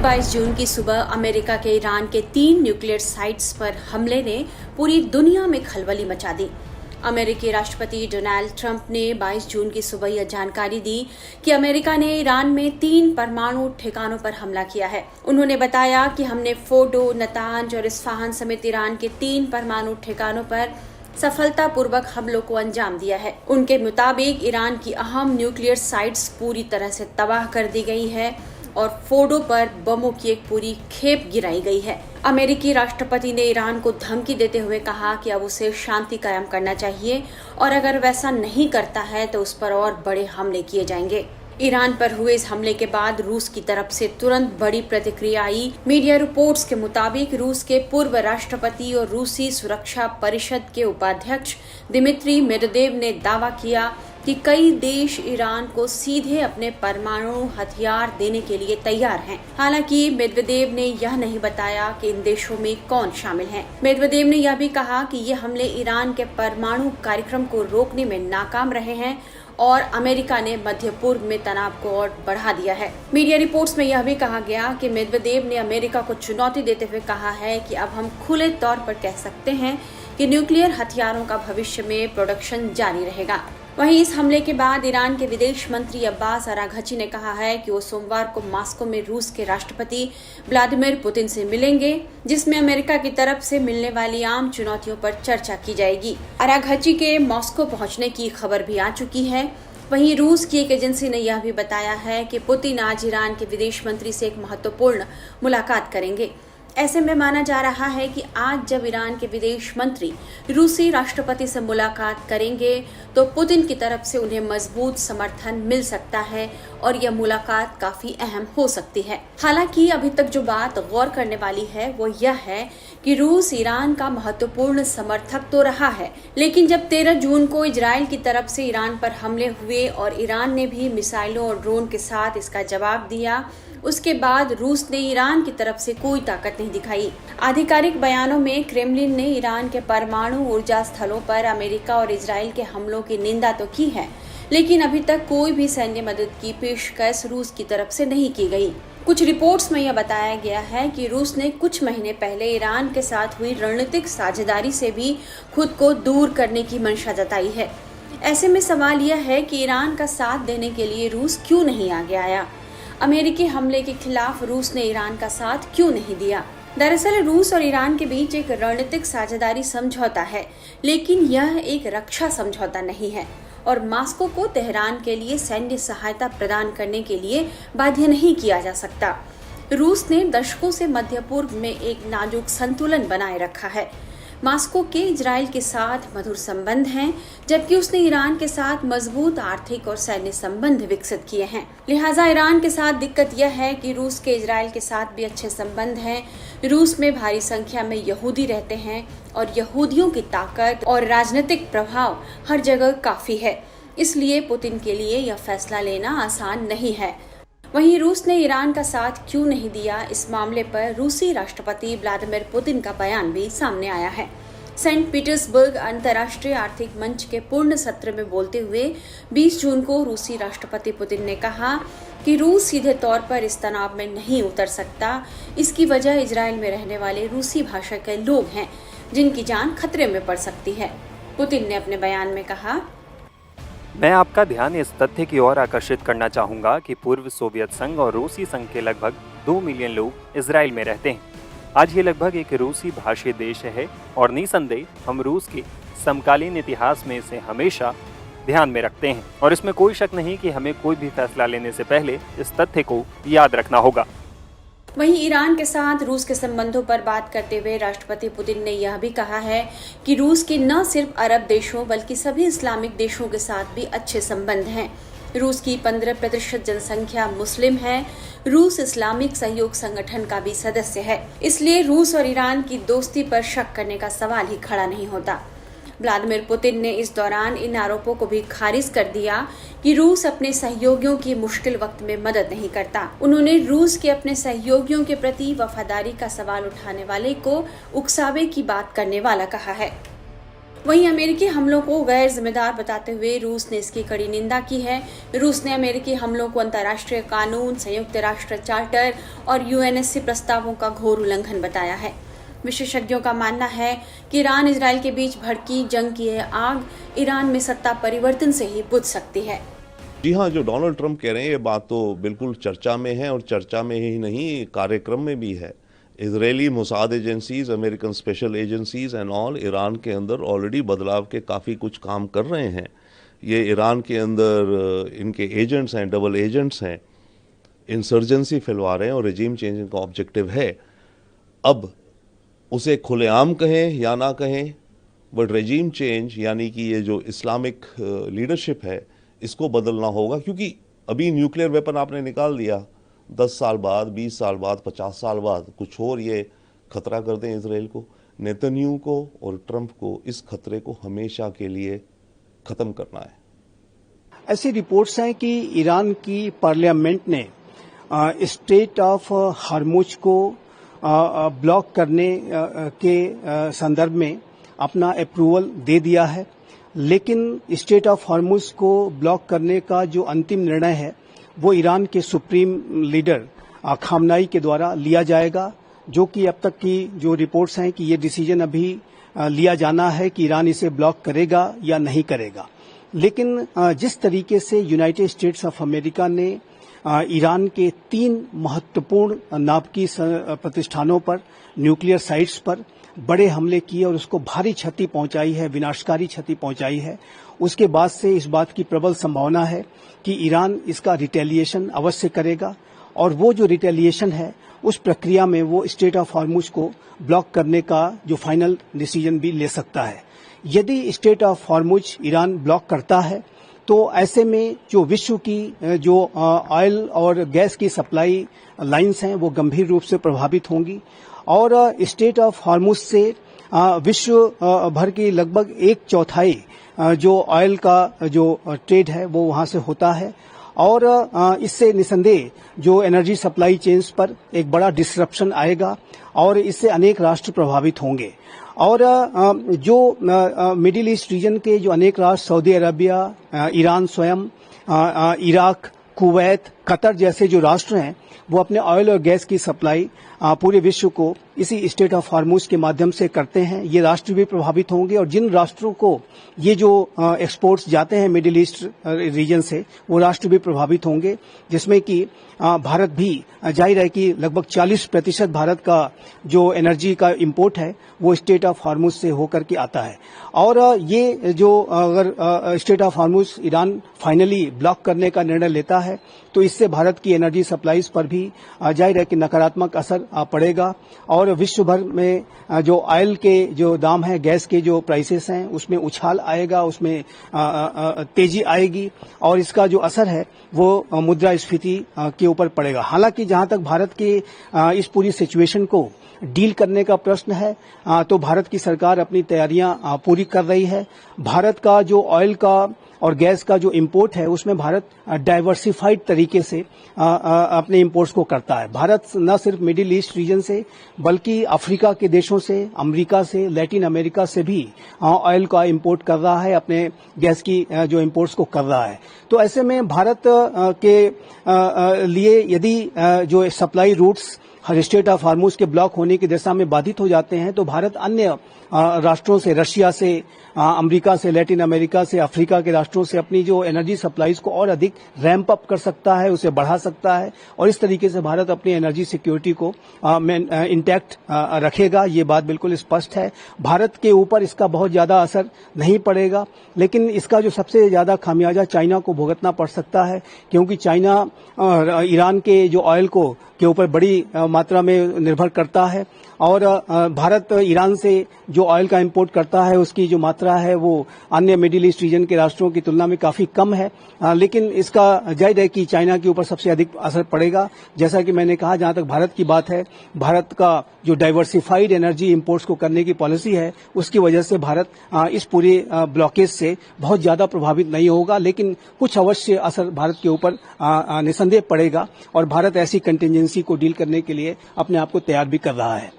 22 जून की सुबह अमेरिका के ईरान के 3 न्यूक्लियर साइट्स पर हमले ने पूरी दुनिया में खलबली मचा दी। अमेरिकी राष्ट्रपति डोनाल्ड ट्रंप ने 22 जून की सुबह यह जानकारी दी कि अमेरिका ने ईरान में 3 परमाणु ठिकानों पर हमला किया है। उन्होंने बताया कि हमने फोर्डो, नतांज और इस्फहान समेत ईरान के 3 परमाणु ठिकानों पर सफलतापूर्वक हमलों को अंजाम दिया है। उनके मुताबिक ईरान की अहम न्यूक्लियर साइट्स पूरी तरह से तबाह कर दी गई है और फोर्डो पर बमों की एक पूरी खेप गिराई गई है। अमेरिकी राष्ट्रपति ने ईरान को धमकी देते हुए कहा कि अब उसे शांति कायम करना चाहिए और अगर वैसा नहीं करता है तो उस पर और बड़े हमले किए जाएंगे। ईरान पर हुए इस हमले के बाद रूस की तरफ से तुरंत बड़ी प्रतिक्रिया आई। मीडिया रिपोर्ट्स के मुताबिक रूस के पूर्व राष्ट्रपति और रूसी सुरक्षा परिषद के उपाध्यक्ष दिमित्री मेदवेदेव ने दावा किया कि कई देश ईरान को सीधे अपने परमाणु हथियार देने के लिए तैयार हैं। हालांकि मेदवेदेव ने यह नहीं बताया कि इन देशों में कौन शामिल है। मेदवेदेव ने यह भी कहा कि ये हमले ईरान के परमाणु कार्यक्रम को रोकने में नाकाम रहे हैं और अमेरिका ने मध्य पूर्व में तनाव को और बढ़ा दिया है। मीडिया रिपोर्ट्स में यह भी कहा गया कि मेदवेदेव ने अमेरिका को चुनौती देते हुए कहा है कि अब हम खुले तौर पर कह सकते हैं कि न्यूक्लियर हथियारों का भविष्य में प्रोडक्शन जारी रहेगा। वहीं इस हमले के बाद ईरान के विदेश मंत्री अब्बास अराघची ने कहा है कि वो सोमवार को मॉस्को में रूस के राष्ट्रपति व्लादिमीर पुतिन से मिलेंगे, जिसमें अमेरिका की तरफ से मिलने वाली आम चुनौतियों पर चर्चा की जाएगी। अराघची के मॉस्को पहुंचने की खबर भी आ चुकी है। वहीं रूस की एक एजेंसी ने यह भी बताया है कि पुतिन आज ईरान के विदेश मंत्री से एक महत्वपूर्ण मुलाकात करेंगे। ऐसे में माना जा रहा है कि आज जब ईरान के विदेश मंत्री रूसी राष्ट्रपति से मुलाकात करेंगे तो पुतिन की तरफ से उन्हें मजबूत समर्थन मिल सकता है और यह मुलाकात काफी अहम हो सकती है। हालांकि अभी तक जो बात गौर करने वाली है वो यह है कि रूस ईरान का महत्वपूर्ण समर्थक तो रहा है, लेकिन जब 13 जून को इजराइल की तरफ से ईरान पर हमले हुए और ईरान ने भी मिसाइलों और ड्रोन के साथ इसका जवाब दिया, उसके बाद रूस ने ईरान की तरफ से कोई ताकत नहीं दिखाई। आधिकारिक बयानों में क्रेमलिन ने ईरान के परमाणु ऊर्जा स्थलों पर अमेरिका और इजराइल के हमलों की निंदा तो की है, लेकिन अभी तक कोई भी सैन्य मदद की पेशकश रूस की तरफ से नहीं की गई। कुछ रिपोर्ट्स में यह बताया गया है कि रूस ने कुछ महीने पहले ईरान के साथ हुई रणनीतिक साझेदारी से भी खुद को दूर करने की मंशा जताई है। ऐसे में सवाल यह है कि ईरान का साथ देने के लिए रूस क्यों नहीं आगे आया? अमेरिकी हमले के खिलाफ रूस ने ईरान का साथ क्यों नहीं दिया? दरअसल रूस और ईरान के बीच एक रणनीतिक साझेदारी समझौता है, लेकिन यह एक रक्षा समझौता नहीं है और मॉस्को को तेहरान के लिए सैन्य सहायता प्रदान करने के लिए बाध्य नहीं किया जा सकता। रूस ने दशकों से मध्य पूर्व में एक नाजुक संतुलन बनाए रखा है। मॉस्को के इजराइल के साथ मधुर संबंध हैं, जबकि उसने ईरान के साथ मजबूत आर्थिक और सैन्य संबंध विकसित किए हैं। लिहाजा ईरान के साथ दिक्कत यह है कि रूस के इजराइल के साथ भी अच्छे संबंध हैं। रूस में भारी संख्या में यहूदी रहते हैं और यहूदियों की ताकत और राजनीतिक प्रभाव हर जगह काफी है। इसलिए पुतिन के लिए यह फैसला लेना आसान नहीं है। वहीं रूस ने ईरान का साथ क्यों नहीं दिया, इस मामले पर रूसी राष्ट्रपति व्लादिमीर पुतिन का बयान भी सामने आया है। सेंट पीटर्सबर्ग अंतर्राष्ट्रीय आर्थिक मंच के पूर्ण सत्र में बोलते हुए 20 जून को रूसी राष्ट्रपति पुतिन ने कहा कि रूस सीधे तौर पर इस तनाव में नहीं उतर सकता। इसकी वजह इजराइल में रहने वाले रूसी भाषा के लोग हैं, जिनकी जान खतरे में पड़ सकती है। पुतिन ने अपने बयान में कहा, मैं आपका ध्यान इस तथ्य की ओर आकर्षित करना चाहूँगा कि पूर्व सोवियत संघ और रूसी संघ के लगभग 2 मिलियन लोग इजराइल में रहते हैं। आज ये लगभग एक रूसी भाषी देश है और निसंदेह हम रूस के समकालीन इतिहास में इसे हमेशा ध्यान में रखते हैं और इसमें कोई शक नहीं कि हमें कोई भी फैसला लेने से पहले इस तथ्य को याद रखना होगा। वहीं ईरान के साथ रूस के संबंधों पर बात करते हुए राष्ट्रपति पुतिन ने यह भी कहा है कि रूस के न सिर्फ अरब देशों बल्कि सभी इस्लामिक देशों के साथ भी अच्छे संबंध हैं। रूस की 15% जनसंख्या मुस्लिम है। रूस इस्लामिक सहयोग संगठन का भी सदस्य है, इसलिए रूस और ईरान की दोस्ती पर शक करने का सवाल ही खड़ा नहीं होता। व्लादिमीर पुतिन ने इस दौरान इन आरोपों को भी खारिज कर दिया कि रूस अपने सहयोगियों की मुश्किल वक्त में मदद नहीं करता। उन्होंने रूस के अपने सहयोगियों के प्रति वफादारी का सवाल उठाने वाले को उकसावे की बात करने वाला कहा है। वहीं अमेरिकी हमलों को गैर जिम्मेदार बताते हुए रूस ने इसकी कड़ी निंदा की है। रूस ने अमेरिकी हमलों को अंतर्राष्ट्रीय कानून, संयुक्त राष्ट्र चार्टर और यूएनएससी प्रस्तावों का घोर उल्लंघन बताया है। विशेषज्ञों का मानना है कि ईरान इजराइल के बीच भड़की जंग की यह आग ईरान में सत्ता परिवर्तन से ही बुझ सकती है। जी हाँ, जो डोनाल्ड ट्रंप कह रहे हैं ये बात तो बिल्कुल चर्चा में है, और चर्चा में ही नहीं कार्यक्रम में भी है। Israeli Mossad agencies, American special agencies and all Iran के अंदर ऑलरेडी बदलाव के काफ़ी कुछ काम कर रहे हैं। ये ईरान के अंदर इनके एजेंट्स हैं, डबल एजेंट्स हैं, इंसर्जेंसी फैलवा रहे हैं और रिजीम चेंजिंग का ऑब्जेक्टिव है। अब उसे खुलेआम कहें या ना कहें, बट रेजीम चेंज यानी कि ये जो इस्लामिक लीडरशिप है इसको बदलना होगा, क्योंकि अभी न्यूक्लियर वेपन आपने निकाल दिया, 10 साल बाद, 20 साल बाद, 50 साल बाद कुछ और ये खतरा कर दें इसराइल को। नेतन्याहू को और ट्रंप को इस खतरे को हमेशा के लिए ख़त्म करना है। ऐसी रिपोर्ट्स हैं कि ईरान की पार्लियामेंट ने स्टेट ऑफ हॉर्मुज को ब्लॉक करने के संदर्भ में अपना अप्रूवल दे दिया है, लेकिन स्टेट ऑफ हॉर्मुज को ब्लॉक करने का जो अंतिम निर्णय है वो ईरान के सुप्रीम लीडर खामनाई के द्वारा लिया जाएगा, जो कि अब तक की जो रिपोर्ट्स हैं कि ये डिसीजन अभी लिया जाना है कि ईरान इसे ब्लॉक करेगा या नहीं करेगा। लेकिन जिस तरीके से यूनाइटेड स्टेट्स ऑफ अमेरिका ने ईरान के 3 महत्वपूर्ण नाभिकीय प्रतिष्ठानों पर, न्यूक्लियर साइट्स पर बड़े हमले किए और उसको भारी क्षति पहुंचाई है, विनाशकारी क्षति पहुंचाई है, उसके बाद से इस बात की प्रबल संभावना है कि ईरान इसका रिटेलिएशन अवश्य करेगा, और वो जो रिटेलिएशन है उस प्रक्रिया में वो स्टेट ऑफ हॉर्मुज को ब्लॉक करने का जो फाइनल डिसीजन भी ले सकता है। यदि state of Hormuz Iran block करता है तो ऐसे में जो विश्व की जो ऑयल और गैस की सप्लाई लाइन्स हैं वो गंभीर रूप से प्रभावित होंगी, और स्टेट ऑफ हॉर्मुज से विश्व भर की लगभग 1/4 जो ऑयल का जो ट्रेड है वो वहां से होता है, और इससे निसंदेह जो एनर्जी सप्लाई चेन्स पर एक बड़ा डिसरप्शन आएगा और इससे अनेक राष्ट्र प्रभावित होंगे। और जो मिडिल ईस्ट रीजन के जो अनेक राष्ट्र, सऊदी अरबिया, ईरान स्वयं, इराक, कुवैत, कतर जैसे जो राष्ट्र हैं वो अपने ऑयल और गैस की सप्लाई पूरे विश्व को इसी स्टेट ऑफ हॉर्मुज के माध्यम से करते हैं। ये राष्ट्र भी प्रभावित होंगे, और जिन राष्ट्रों को ये जो एक्सपोर्ट्स जाते हैं मिडिल ईस्ट रीजन से वो राष्ट्र भी प्रभावित होंगे, जिसमें कि भारत भी, जाहिर है कि लगभग 40% भारत का जो एनर्जी का इंपोर्ट है वो स्टेट ऑफ हॉर्मुज से होकर के आता है। और ये जो अगर state of Hormuz Iran finally block करने का निर्णय लेता है तो इससे भारत की एनर्जी सप्लाईज पर भी जाहिर है कि नकारात्मक असर पड़ेगा, और विश्व भर में जो ऑयल के जो दाम है, गैस के जो प्राइसेस हैं उसमें उछाल आएगा, उसमें तेजी आएगी, और इसका जो असर है वो मुद्रास्फीति के ऊपर पड़ेगा। हालांकि जहां तक भारत के इस पूरी सिचुएशन को डील करने का प्रश्न है तो भारत की सरकार अपनी तैयारियां पूरी कर रही है। भारत का जो ऑयल का और गैस का जो इंपोर्ट है उसमें भारत डाइवर्सिफाइड तरीके से अपने इंपोर्ट्स को करता है। भारत न सिर्फ मिडिल ईस्ट रीजन से बल्कि अफ्रीका के देशों से, अमेरिका से, लैटिन अमेरिका से भी ऑयल का इंपोर्ट कर रहा है, अपने गैस की जो इंपोर्ट्स को कर रहा है। तो ऐसे में भारत के लिए यदि जो सप्लाई रूट्स हर स्टेट ऑफ हॉर्मुज के ब्लॉक होने की दिशा में बाधित हो जाते हैं तो भारत अन्य राष्ट्रों से, रशिया से, अमेरिका से, लैटिन अमेरिका से, अफ्रीका के राष्ट्रों से अपनी जो एनर्जी सप्लाईज को और अधिक रैंप अप कर सकता है, उसे बढ़ा सकता है, और इस तरीके से भारत अपनी एनर्जी सिक्योरिटी को इंटैक्ट रखेगा। ये बात बिल्कुल स्पष्ट है। भारत के ऊपर इसका बहुत ज्यादा असर नहीं पड़ेगा, लेकिन इसका जो सबसे ज्यादा खामियाजा चाइना को भुगतना पड़ सकता है, क्योंकि चाइना ईरान के जो ऑयल के ऊपर बड़ी मात्रा में निर्भर करता है, और भारत ईरान से जो ऑयल का इंपोर्ट करता है उसकी जो मात्रा है वो अन्य मिडिल ईस्ट रीजन के राष्ट्रों की तुलना में काफी कम है, लेकिन इसका जाहिर है कि चाइना के ऊपर सबसे अधिक असर पड़ेगा। जैसा कि मैंने कहा, जहां तक भारत की बात है, भारत का जो डाइवर्सिफाइड एनर्जी इंपोर्ट्स को करने की पॉलिसी है उसकी वजह से भारत इस पूरे ब्लॉकेज से बहुत ज्यादा प्रभावित नहीं होगा, लेकिन कुछ अवश्य असर भारत के ऊपर निसंदेह पड़ेगा, और भारत ऐसी कंटिजेंसी को डील करने के लिए अपने आप को तैयार भी कर रहा है।